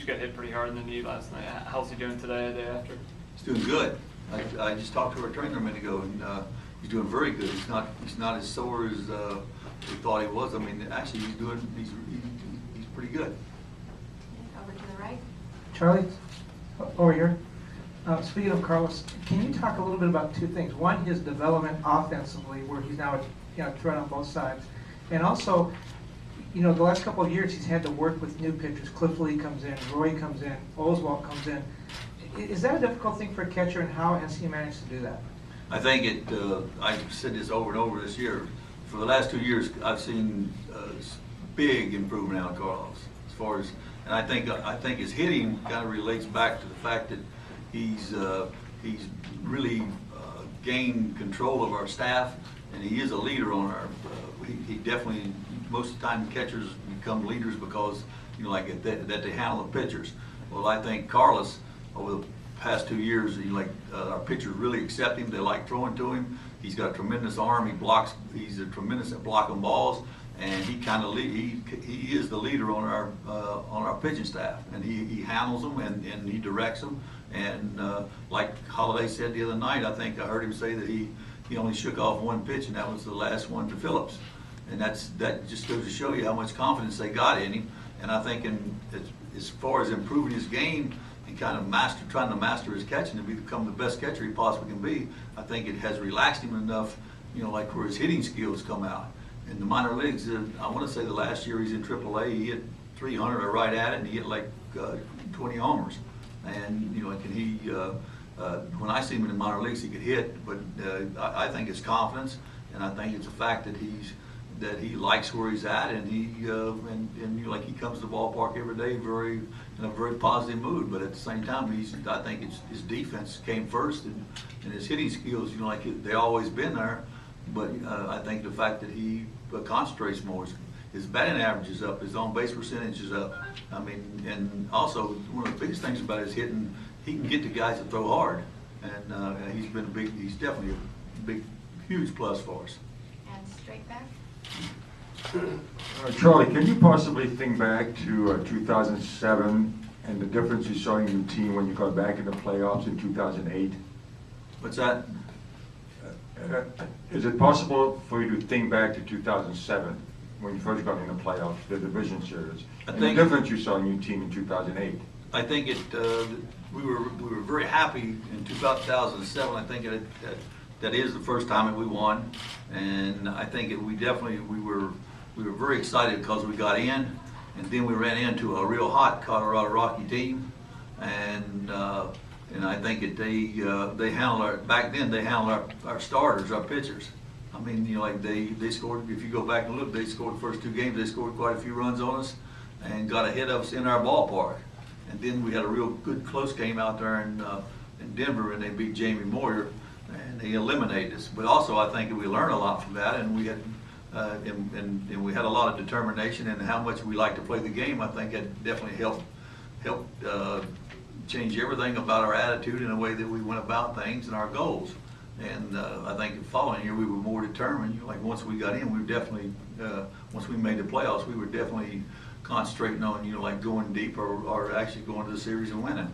got hit pretty hard in the knee last night. How's he doing today, a day after? He's doing good. I just talked to our trainer a minute ago, and he's doing very good. He's not as sore as we thought he was. I mean, actually, he's pretty good. Over to the right. Charlie, over here. Speaking of Carlos, can you talk a little bit about two things? One, his development offensively, where he's now threat on both sides, and also, the last couple of years he's had to work with new pitchers. Cliff Lee comes in, Roy comes in, Oswalt comes in. Is that a difficult thing for a catcher, and how has he managed to do that? I think I've said this over and over this year. For the last 2 years, I've seen big improvement out of Carlos. As far as, and I think his hitting kind of relates back to the fact that he's really gained control of our staff, and he is a leader on our. He definitely, most of the time catchers become leaders because that they handle the pitchers. Well, I think Carlos over the past 2 years, our pitchers really accept him. They like throwing to him. He's got a tremendous arm. He blocks. He's a tremendous at blocking balls, and he is the leader on our pitching staff, and he handles them and he directs them. And like Holiday said the other night, I think I heard him say that he only shook off one pitch, and that was the last one to Phillips. And that just goes to show you how much confidence they got in him. And I think as far as improving his game and kind of trying to master his catching to become the best catcher he possibly can be, I think it has relaxed him enough, like where his hitting skills come out. In the minor leagues, I want to say the last year he's in AAA, he hit 300 or right at it, and he hit like 20 homers. And when I see him in the minor leagues, he could hit, but I think it's confidence, and I think it's a fact that he likes where he's at, and he comes to the ballpark every day in a very positive mood. But at the same time, I think his defense came first, and his hitting skills, they always been there. But I think the fact that he concentrates more, his batting average is up, his on base percentage is up. I mean, and also one of the biggest things about his hitting, he can get the guys to throw hard, and he's definitely a big, huge plus for us. And straight back. Charlie, can you possibly think back to 2007 and the difference you saw in your team when you got back in the playoffs in 2008? What's that? Is it possible for you to think back to 2007 when you first got in the playoffs, the division series, and the difference you saw in your team in 2008? I think we were very happy in 2007. I think that is the first time that we won, and I think we were very excited because we got in, and then we ran into a real hot Colorado Rocky team, and I think that they handled back then they handled our starters, our pitchers. I mean, they scored. If you go back and look, they scored the first 2 games. They scored quite a few runs on us, and got ahead of us in our ballpark. And then we had a real good close game out there in Denver, and they beat Jamie Moyer, and they eliminated us. But also, I think we learned a lot from that, and we had and we had a lot of determination and how much we like to play the game. I think that definitely helped change everything about our attitude and the way that we went about things and our goals. And I think the following year we were more determined. Like once we got in, we definitely once we made the playoffs, we were definitely concentrating on going deep or actually going to the series and winning.